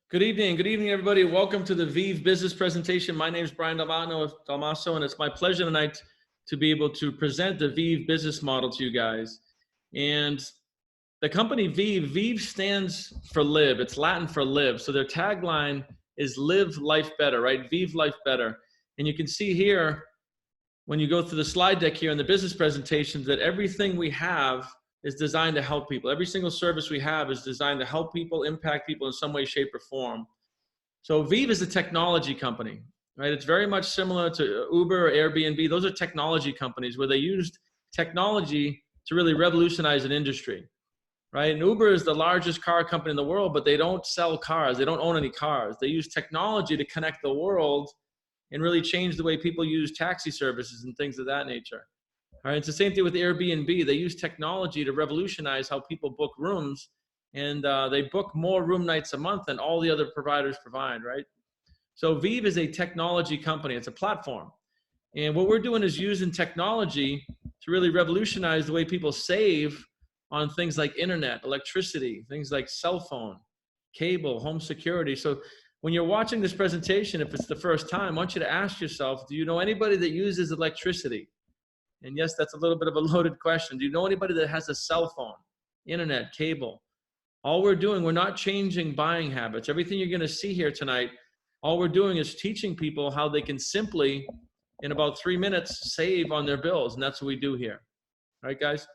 Good evening, everybody. Welcome to the VIV business presentation. My name is Brian Dalmaso, and it's my pleasure tonight to be able to present the VIV business model to you guys. And the company VIV stands for live. It's Latin for live. So their tagline is live life better, right? VIV life better. And you can see here, when you go through the slide deck here in the business presentations, that everything we have is designed to help people. Every single service we have is designed to help people, impact people in some way, shape, or form. So VIV is a technology company, right? It's very much similar to Uber or Airbnb. Those are technology companies where they used technology to really revolutionize an industry, right? And Uber is the largest car company in the world, but they don't sell cars. They don't own any cars. They use technology to connect the world and really change the way people use taxi services and things of that nature. All right, it's the same thing with Airbnb. They use technology to revolutionize how people book rooms, and they book more room nights a month than all the other providers provide, right? So VIV is a technology company. It's a platform. And what we're doing is using technology to really revolutionize the way people save on things like internet, electricity, things like cell phone, cable, home security. So when you're watching this presentation, if it's the first time, I want you to ask yourself, do you know anybody that uses electricity? And yes, that's a little bit of a loaded question. Do you know anybody that has a cell phone, internet, cable? All we're doing, we're not changing buying habits. Everything you're going to see here tonight, all we're doing is teaching people how they can simply, in about 3 minutes, save on their bills. And that's what we do here. All right, guys?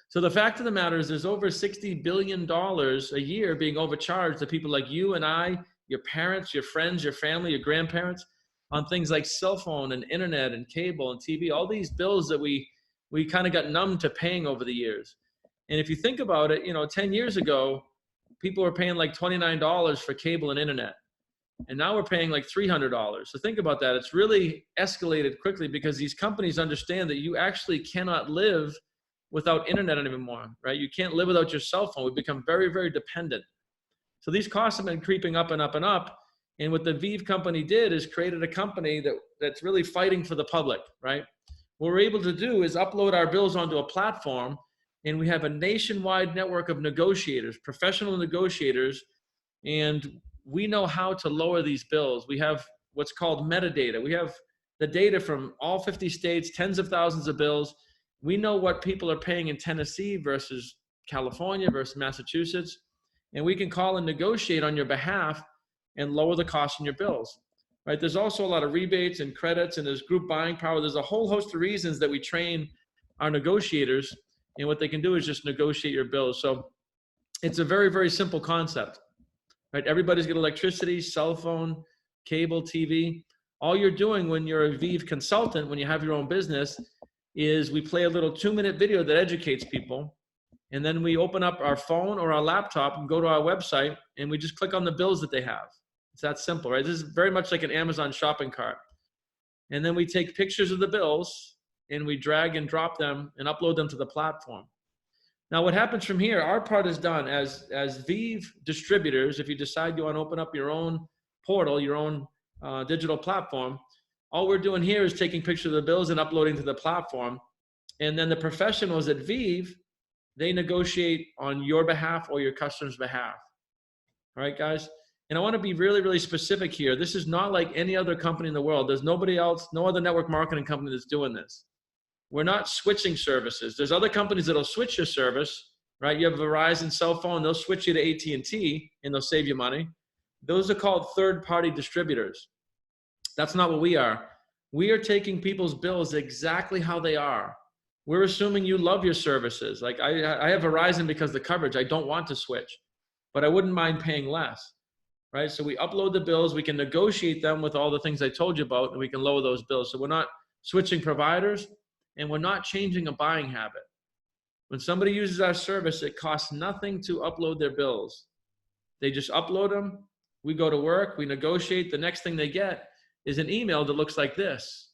So the fact of the matter is there's over $60 billion a year being overcharged to people like you and I, your parents, your friends, your family, your grandparents, on things like cell phone and internet and cable and TV, all these bills that we kind of got numb to paying over the years. And if you think about it, 10 years ago, people were paying like $29 for cable and internet. And now we're paying like $300. So think about that. It's really escalated quickly because these companies understand that you actually cannot live without internet anymore, right? You can't live without your cell phone. We've become very, very dependent. So these costs have been creeping up and up and up. And what the VIV company did is created a company that's really fighting for the public, right? What we're able to do is upload our bills onto a platform, and we have a nationwide network of negotiators, professional negotiators, and we know how to lower these bills. We have what's called metadata. We have the data from all 50 states, tens of thousands of bills. We know what people are paying in Tennessee versus California versus Massachusetts, and we can call and negotiate on your behalf and lower the cost in your bills, right? There's also a lot of rebates and credits, and there's group buying power. There's a whole host of reasons that we train our negotiators, and what they can do is just negotiate your bills. So it's a very, very simple concept, right? Everybody's got electricity, cell phone, cable, TV. All you're doing when you're a VIV consultant, when you have your own business, is we play a little 2-minute video that educates people. And then we open up our phone or our laptop and go to our website, and we just click on the bills that they have. It's that simple, right? This is very much like an Amazon shopping cart. And then we take pictures of the bills and we drag and drop them and upload them to the platform. Now, what happens from here, our part is done as VIV distributors. If you decide you want to open up your own portal, your own digital platform, all we're doing here is taking pictures of the bills and uploading to the platform. And then the professionals at VIV, they negotiate on your behalf or your customer's behalf. All right, guys? And I want to be really, really specific here. This is not like any other company in the world. There's nobody else, no other network marketing company that's doing this. We're not switching services. There's other companies that'll switch your service, right? You have a Verizon cell phone, they'll switch you to AT&T and they'll save you money. Those are called third-party distributors. That's not what we are. We are taking people's bills exactly how they are. We're assuming you love your services. Like I have Verizon because of the coverage. I don't want to switch, but I wouldn't mind paying less, right? So we upload the bills. We can negotiate them with all the things I told you about, and we can lower those bills. So we're not switching providers, and we're not changing a buying habit. When somebody uses our service, it costs nothing to upload their bills. They just upload them. We go to work. We negotiate. The next thing they get is an email that looks like this.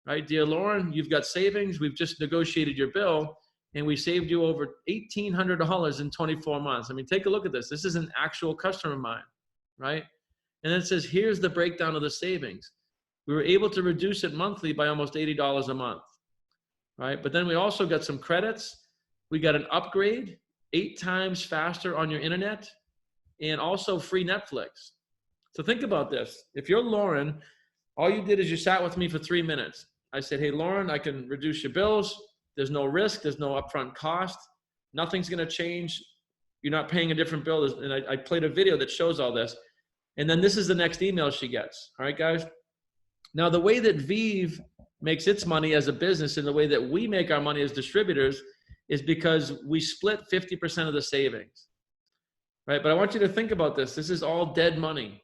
Right, dear Lauren, you've got savings. We've just negotiated your bill, and we saved you over $1,800 in 24 months. I mean, take a look at this. This is an actual customer of mine, right? And then it says, here's the breakdown of the savings. We were able to reduce it monthly by almost $80 a month, right? But then we also got some credits. We got an upgrade, 8 times faster on your internet. and also free Netflix. So think about this. If you're Lauren, all you did is you sat with me for 3 minutes. I said, hey, Lauren, I can reduce your bills. There's no risk. There's no upfront cost. Nothing's going to change. You're not paying a different bill. And I played a video that shows all this. And then this is the next email she gets. All right, guys. Now, the way that Vive makes its money as a business and the way that we make our money as distributors is because we split 50% of the savings, right? But I want you to think about this. This is all dead money.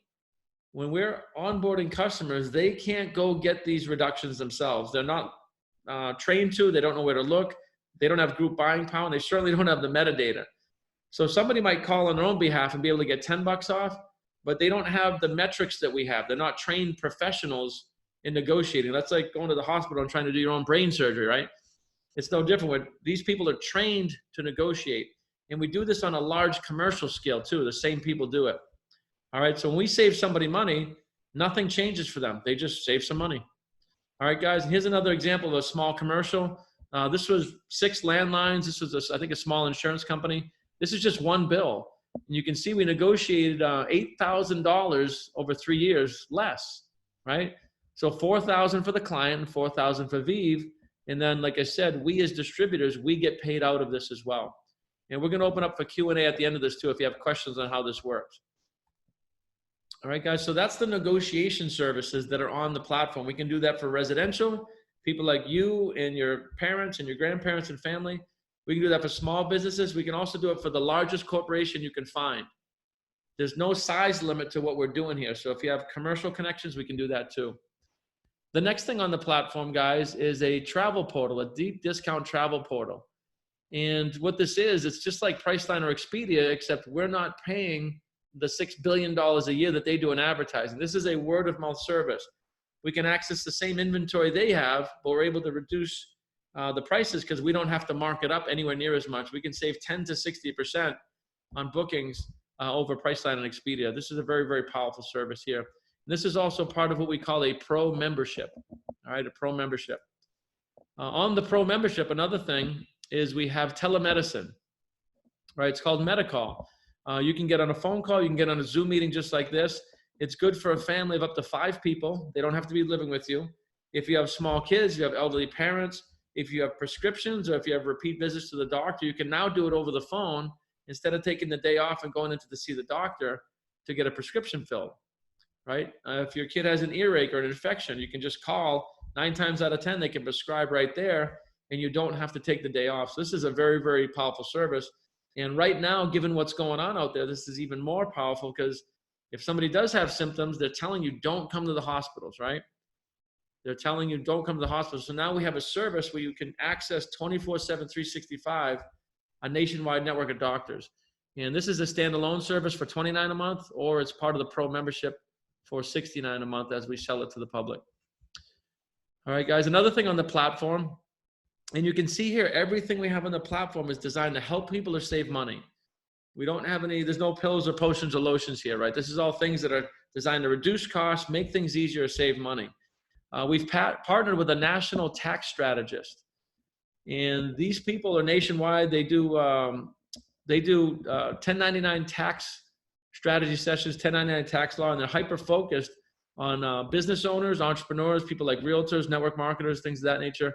When we're onboarding customers, they can't go get these reductions themselves. They're not trained to. They don't know where to look. They don't have group buying power. And they certainly don't have the metadata. So somebody might call on their own behalf and be able to get $10 off, but they don't have the metrics that we have. They're not trained professionals in negotiating. That's like going to the hospital and trying to do your own brain surgery, right? It's no different. These people are trained to negotiate. And we do this on a large commercial scale too. The same people do it. All right, so when we save somebody money, nothing changes for them. They just save some money. All right, guys, here's another example of a small commercial. This was 6 landlines. This was, I think, a small insurance company. This is just one bill. And you can see we negotiated $8,000 over 3 years less, right? So $4,000 for the client and $4,000 for Vive. And then, like I said, we as distributors, we get paid out of this as well. And we're going to open up for Q&A at the end of this too if you have questions on how this works. All right, guys, so that's the negotiation services that are on the platform. We can do that for residential, people like you and your parents and your grandparents and family. We can do that for small businesses. We can also do it for the largest corporation you can find. There's no size limit to what we're doing here. So if you have commercial connections, we can do that too. The next thing on the platform, guys, is a travel portal, a deep discount travel portal. And what this is, it's just like Priceline or Expedia, except we're not paying the $6 billion a year that they do in advertising. This is a word of mouth service. We can access the same inventory they have, but we're able to reduce the prices because we don't have to mark it up anywhere near as much. We can save 10 to 60% on bookings over Priceline and Expedia. This is a very, very powerful service here. This is also part of what we call a pro membership. All right, a pro membership. On the pro membership, another thing is we have telemedicine. Right, it's called Medicall. You can get on a phone call, you can get on a Zoom meeting just like this. It's good for a family of up to 5 people. They don't have to be living with you. If you have small kids, you have elderly parents, if you have prescriptions or if you have repeat visits to the doctor, you can now do it over the phone instead of taking the day off and going into to see the doctor to get a prescription filled, right? If your kid has an earache or an infection, you can just call. 9 times out of 10, they can prescribe right there and you don't have to take the day off. So this is a very, very powerful service. And right now, given what's going on out there, this is even more powerful because if somebody does have symptoms, they're telling you don't come to the hospitals, right? They're telling you don't come to the hospital. So now we have a service where you can access 24/7, 365, a nationwide network of doctors. And this is a standalone service for $29 a month, or it's part of the pro membership for $69 a month as we sell it to the public. All right, guys, another thing on the platform, and you can see here, everything we have on the platform is designed to help people or save money. We don't have any, there's no pills or potions or lotions here, right? This is all things that are designed to reduce costs, make things easier, save money. We've partnered with a national tax strategist. And these people are nationwide. They do 1099 tax strategy sessions, 1099 tax law, and they're hyper-focused on business owners, entrepreneurs, people like realtors, network marketers, things of that nature.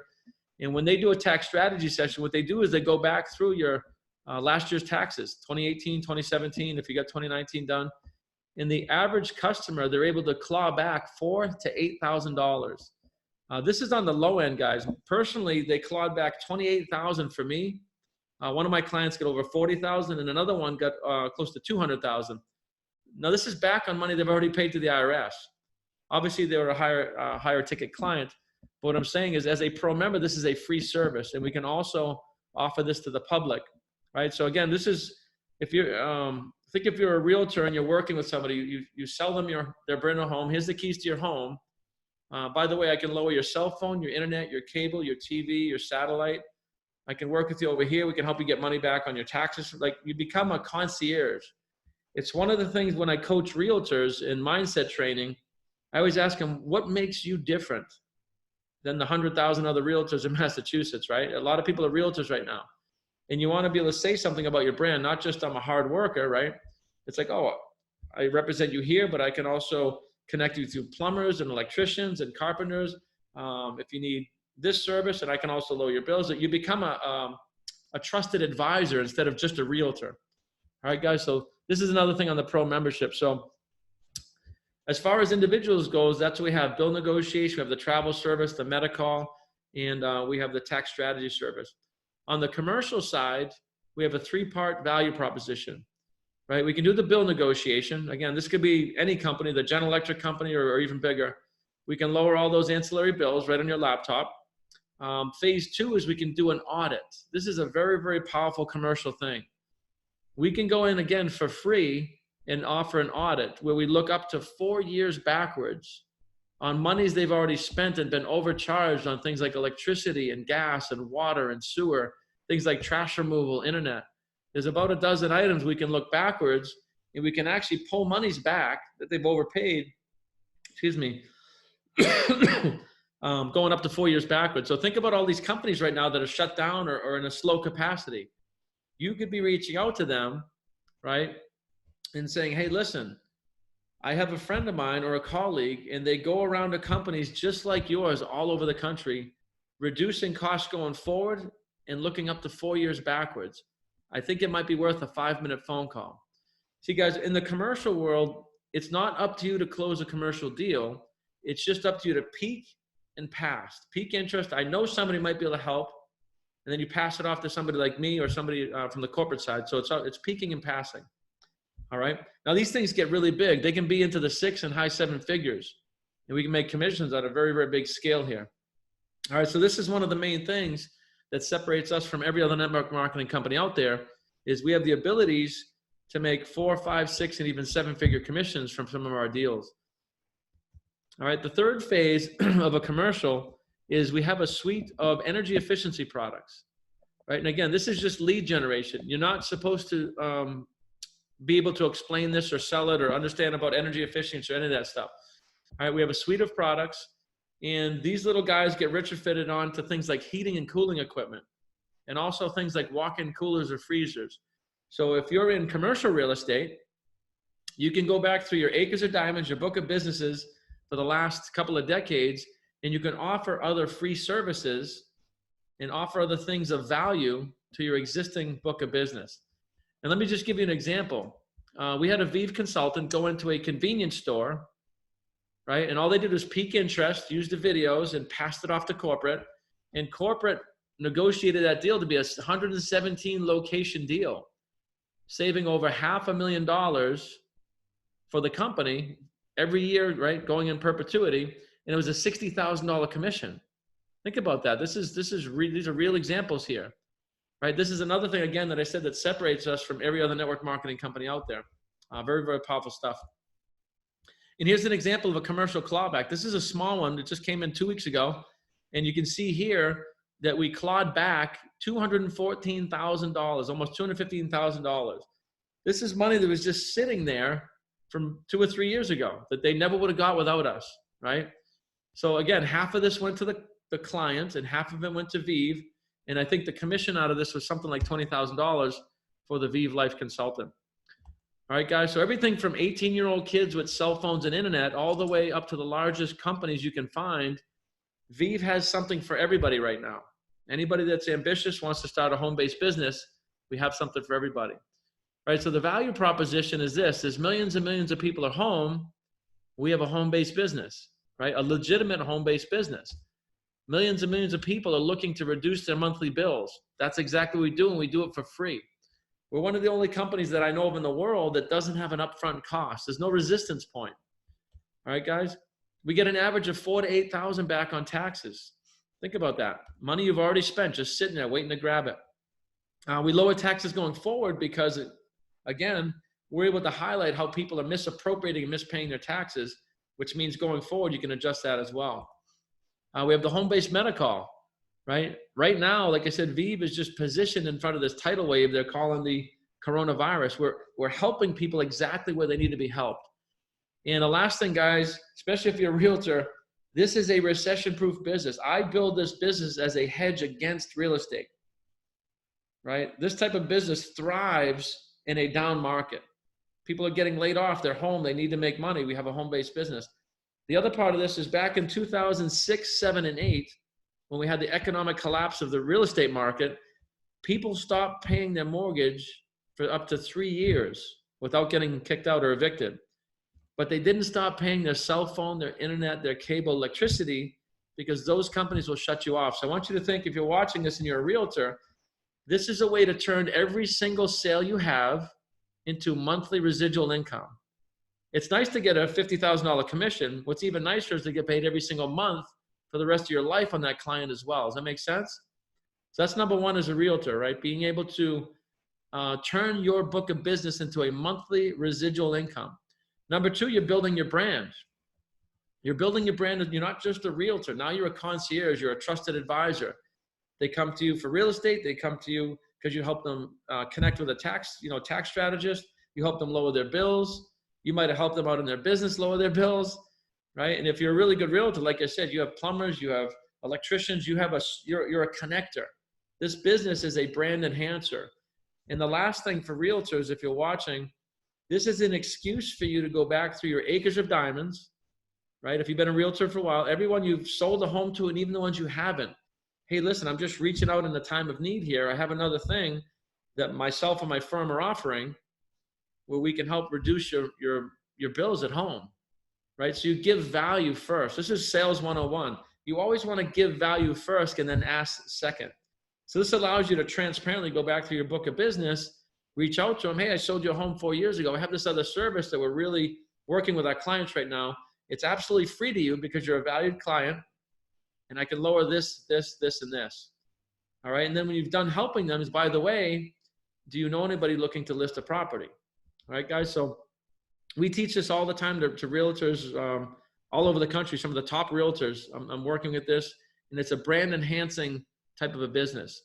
And when they do a tax strategy session, what they do is they go back through your last year's taxes, 2018, 2017, if you got 2019 done. And the average customer, they're able to claw back $4,000 to $8,000. This is on the low end, guys. Personally, they clawed back $28,000 for me. One of my clients got over $40,000, and another one got close to $200,000. Now, this is back on money they've already paid to the IRS. Obviously, they were a higher ticket client. But what I'm saying is, as a pro member, this is a free service, and we can also offer this to the public, right? So again, this is, if you're, think if you're a realtor and you're working with somebody, you sell them their brand new home. Here's the keys to your home. By the way, I can lower your cell phone, your internet, your cable, your TV, your satellite. I can work with you over here. We can help you get money back on your taxes. Like, you become a concierge. It's one of the things when I coach realtors in mindset training, I always ask them, what makes you different than the 100,000 other realtors in Massachusetts, right? A lot of people are realtors right now. And you want to be able to say something about your brand, not just I'm a hard worker, right? It's like, oh, I represent you here, but I can also connect you to plumbers and electricians and carpenters. If you need this service, and I can also lower your bills. That you become a trusted advisor instead of just a realtor. All right, guys. So this is another thing on the pro membership. So as far as individuals goes, that's what we have: bill negotiation, we have the travel service, the medical, and we have the tax strategy service. On the commercial side, we have a 3-part value proposition, right? We can do the bill negotiation. Again, this could be any company, the General Electric company or even bigger. We can lower all those ancillary bills right on your laptop. Phase 2 is we can do an audit. This is a very, very powerful commercial thing. We can go in again for free and offer an audit where we look up to 4 years backwards on monies they've already spent and been overcharged on things like electricity and gas and water and sewer, things like trash removal, internet. There's about a dozen items we can look backwards, and we can actually pull monies back that they've overpaid, going up to 4 years backwards. So think about all these companies right now that are shut down or in a slow capacity. You could be reaching out to them, right, and saying, hey, listen, I have a friend of mine or a colleague, and they go around to companies just like yours all over the country, reducing costs going forward and looking up to 4 years backwards. I think it might be worth a 5-minute phone call. See, guys, in the commercial world, it's not up to you to close a commercial deal. It's just up to you to peak and pass. Peak interest, I know somebody might be able to help, and then you pass it off to somebody like me or somebody from the corporate side. So it's peaking and passing. All right. Now these things get really big. They can be into the 6 and high 7 figures, and we can make commissions at a very, very big scale here. All right. So this is one of the main things that separates us from every other network marketing company out there, is we have the abilities to make 4, 5, 6, and even 7-figure commissions from some of our deals. All right. The third phase of a commercial is we have a suite of energy efficiency products, right? And again, this is just lead generation. You're not supposed to be able to explain this or sell it or understand about energy efficiency or any of that stuff. All right, we have a suite of products, and these little guys get retrofitted on to things like heating and cooling equipment, and also things like walk-in coolers or freezers. So if you're in commercial real estate, you can go back through your acres of diamonds, your book of businesses for the last couple of decades, and you can offer other free services and offer other things of value to your existing book of business. And let me just give you an example. We had a VIV consultant go into a convenience store, right? And all they did was peak interest, use the videos, and passed it off to corporate. And corporate negotiated that deal to be a 117 location deal, saving over $500,000 for the company every year, right? Going in perpetuity. And it was a $60,000 commission. Think about that. These are real examples here. Right. This is another thing, again, that I said that separates us from every other network marketing company out there. Very, very powerful stuff. And here's an example of a commercial clawback. This is a small one that just came in 2 weeks ago. And you can see here that we clawed back $214,000, almost $215,000. This is money that was just sitting there from 2 or 3 years ago that they never would have got without us. Right. So again, half of this went to the client and half of it went to VIV. And I think the commission out of this was something like $20,000 for the VIV Life consultant. All right, guys. So everything from 18-year-old kids with cell phones and internet all the way up to the largest companies you can find, VIV has something for everybody right now. Anybody that's ambitious, wants to start a home-based business, we have something for everybody. All right. So the value proposition is this: there's millions and millions of people at home. We have a home-based business, right? A legitimate home-based business. Millions and millions of people are looking to reduce their monthly bills. That's exactly what we do, and we do it for free. We're one of the only companies that I know of in the world that doesn't have an upfront cost. There's no resistance point. All right, guys? We get an average of $4,000 to $8,000 back on taxes. Think about that. Money you've already spent just sitting there waiting to grab it. We lower taxes going forward because, again, we're able to highlight how people are misappropriating and mispaying their taxes, which means going forward you can adjust that as well. We have the home-based medical, right? Right now, like I said, VIV is just positioned in front of this tidal wave they're calling the coronavirus. We're helping people exactly where they need to be helped. And the last thing, guys, especially if you're a realtor, this is a recession-proof business. I build this business as a hedge against real estate, right? This type of business thrives in a down market People are getting laid off. They're home. They need to make money. We have a home-based business. The other part of this is back in 2006, 7, and 8, when we had the economic collapse of the real estate market, people stopped paying their mortgage for up to 3 years without getting kicked out or evicted. But they didn't stop paying their cell phone, their internet, their cable, electricity, because those companies will shut you off. So I want you to think, if you're watching this and you're a realtor, this is a way to turn every single sale you have into monthly residual income. It's nice to get a $50,000 commission. What's even nicer is to get paid every single month for the rest of your life on that client as well. Does that make sense? So that's number one as a realtor, right? Being able to turn your book of business into a monthly residual income. Number two, you're building your brand. You're building your brand. You're not just a realtor. Now you're a concierge. You're a trusted advisor. They come to you for real estate. They come to you because you help them connect with a tax strategist. You help them lower their bills. You might have helped them out in their business, lower their bills, right? And if you're a really good realtor, like I said, you have plumbers, you have electricians, you're a connector. This business is a brand enhancer. And the last thing for realtors, if you're watching, this is an excuse for you to go back through your acres of diamonds, right? If you've been a realtor for a while, everyone you've sold a home to, and even the ones you haven't. Hey, listen, I'm just reaching out in the time of need here. I have another thing that myself and my firm are offering where we can help reduce your bills at home, right? So you give value first. This is sales 101. You always want to give value first and then ask second. So this allows you to transparently go back through your book of business, reach out to them. Hey, I sold you a home 4 years ago. I have this other service that we're really working with our clients right now. It's absolutely free to you because you're a valued client, and I can lower this, this, and this. All right. And then when you've done helping them is, by the way, do you know anybody looking to list a property? All right, guys. So we teach this all the time to realtors all over the country. Some of the top realtors, I'm working with this, and it's a brand enhancing type of a business.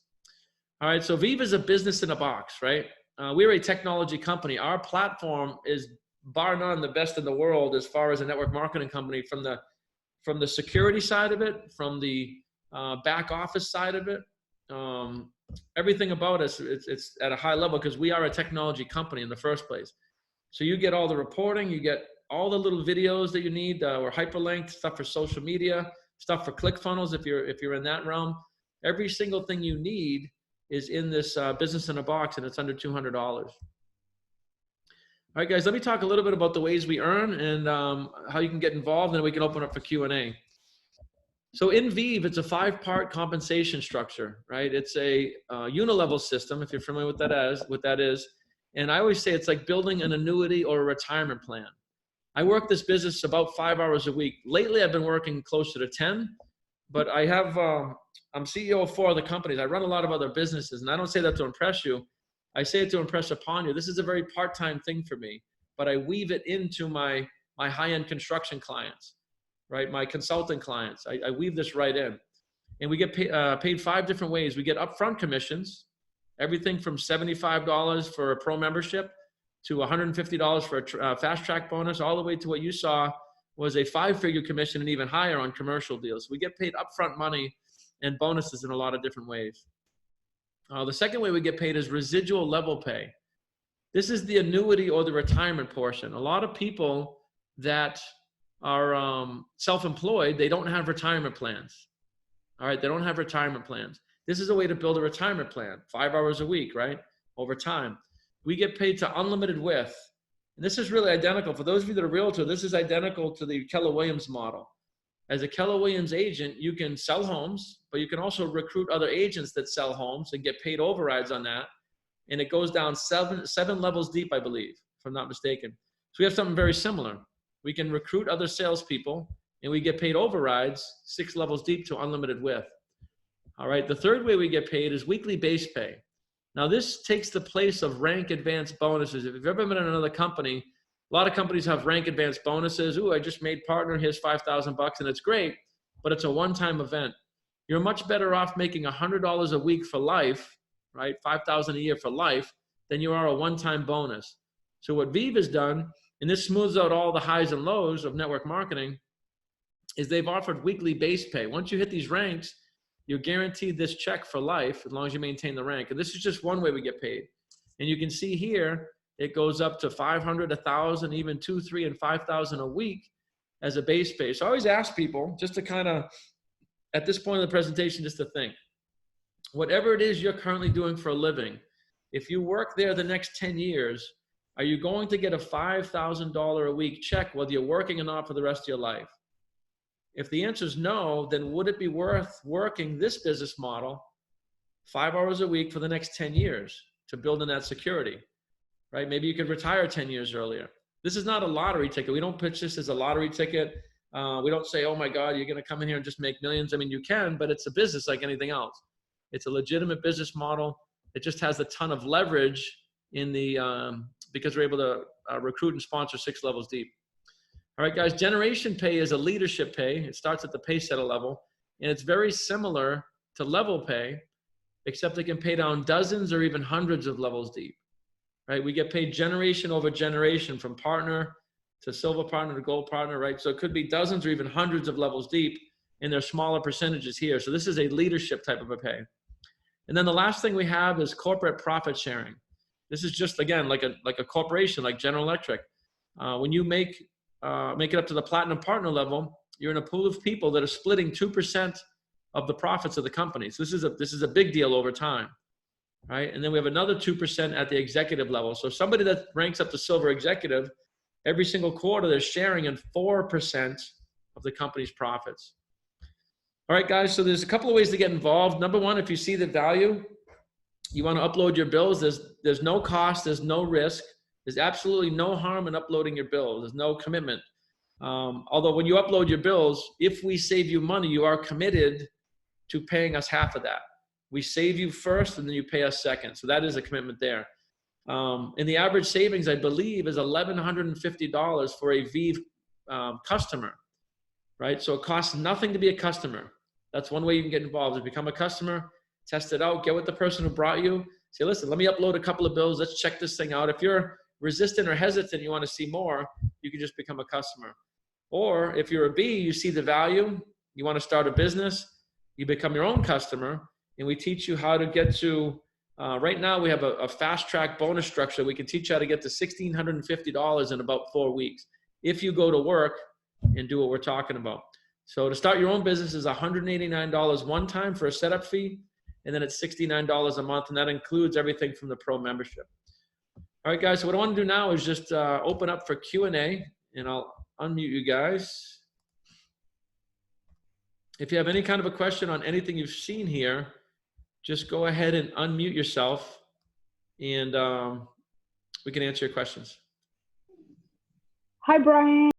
All right. So Vivre is a business in a box, right? We're a technology company. Our platform is bar none the best in the world as far as a network marketing company, from the security side of it, from the back office side of it. Everything about us, it's at a high level because we are a technology company in the first place. So you get all the reporting, you get all the little videos that you need. We're hyperlinked, stuff for social media, stuff for ClickFunnels if you're in that realm. Every single thing you need is in this business in a box, and it's under $200. All right, guys, let me talk a little bit about the ways we earn and how you can get involved, and then we can open up for Q&A. So in Vivre, it's a 5-part compensation structure, right? It's a unilevel system, if you're familiar with what that is. And I always say it's like building an annuity or a retirement plan. I work this business about 5 hours a week. Lately, I've been working closer to 10, but I have, I'm CEO of 4 other companies. I run a lot of other businesses, and I don't say that to impress you. I say it to impress upon you. This is a very part-time thing for me, but I weave it into my high-end construction clients, right? My consulting clients. I weave this right in. And we get paid 5 different ways. We get upfront commissions, everything from $75 for a pro membership to $150 for a fast track bonus, all the way to what you saw was a 5-figure commission and even higher on commercial deals. We get paid upfront money and bonuses in a lot of different ways. The second way we get paid is residual level pay. This is the annuity or the retirement portion. A lot of people that are self-employed, they don't have retirement plans. All right, they don't have retirement plans. This is a way to build a retirement plan, 5 hours a week, right? Over time. We get paid to unlimited with. And this is really identical. For those of you that are realtor, this is identical to the Keller Williams model. As a Keller Williams agent, you can sell homes, but you can also recruit other agents that sell homes and get paid overrides on that. And it goes down seven levels deep, I believe, if I'm not mistaken. So we have something very similar. We can recruit other salespeople, and we get paid overrides 6 levels deep to unlimited with. All right, the third way we get paid is weekly base pay. Now, this takes the place of rank advance bonuses. If you've ever been in another company, a lot of companies have rank advance bonuses. Ooh, I just made partner, here's $5,000, and it's great, but it's a one-time event. You're much better off making $100 a week for life, right? $5,000 a year for life, than you are a one-time bonus. So what Vivre has done, and this smooths out all the highs and lows of network marketing, is they've offered weekly base pay. Once you hit these ranks, you're guaranteed this check for life as long as you maintain the rank. And this is just one way we get paid. And you can see here, it goes up to 500, 1,000, even 2, 3, and 5,000 a week as a base pay. So I always ask people, just to kind of, at this point of the presentation, just to think, whatever it is you're currently doing for a living, if you work there the next 10 years, are you going to get a $5,000 a week check whether you're working or not for the rest of your life? If the answer is no, then would it be worth working this business model 5 hours a week for the next 10 years to build in that security, right? Maybe you could retire 10 years earlier. This is not a lottery ticket. We don't pitch this as a lottery ticket. We don't say, oh my God, you're going to come in here and just make millions. I mean, you can, but it's a business like anything else. It's a legitimate business model. It just has a ton of leverage in the, because we're able to recruit and sponsor 6 levels deep. All right, guys, generation pay is a leadership pay. It starts at the pay setter level, and it's very similar to level pay, except it can pay down dozens or even hundreds of levels deep, right? We get paid generation over generation, from partner to silver partner to gold partner, right? So it could be dozens or even hundreds of levels deep, and there's smaller percentages here. So this is a leadership type of a pay. And then the last thing we have is corporate profit sharing. This is just, again, like a corporation, like General Electric. When you make it up to the platinum partner level, you're in a pool of people that are splitting 2% of the profits of the company. So this is a big deal over time, right? And then we have another 2% at the executive level. So somebody that ranks up to silver executive, every single quarter they're sharing in 4% of the company's profits. All right, guys, so there's a couple of ways to get involved. Number one, if you see the value, you want to upload your bills. There's no cost, there's no risk. There's absolutely no harm in uploading your bills. There's no commitment. Although when you upload your bills, if we save you money, you are committed to paying us half of that. We save you first and then you pay us second. So that is a commitment there. And the average savings, I believe, is $1,150 for a VIV customer, right? So it costs nothing to be a customer. That's one way you can get involved, is become a customer, test it out, get with the person who brought you, say, listen, let me upload a couple of bills, let's check this thing out. If you're resistant or hesitant, you want to see more, you can just become a customer. Or if you're a B, you see the value, you want to start a business, you become your own customer, and we teach you how to get to, right now we have a fast track bonus structure. We can teach you how to get to $1,650 in about 4 weeks if you go to work and do what we're talking about. So to start your own business is $189 one time for a setup fee, and then it's $69 a month, and that includes everything from the pro membership. All right, guys, so what I want to do now is just open up for Q&A, and I'll unmute you guys. If you have any kind of a question on anything you've seen here, just go ahead and unmute yourself, and we can answer your questions. Hi, Brian.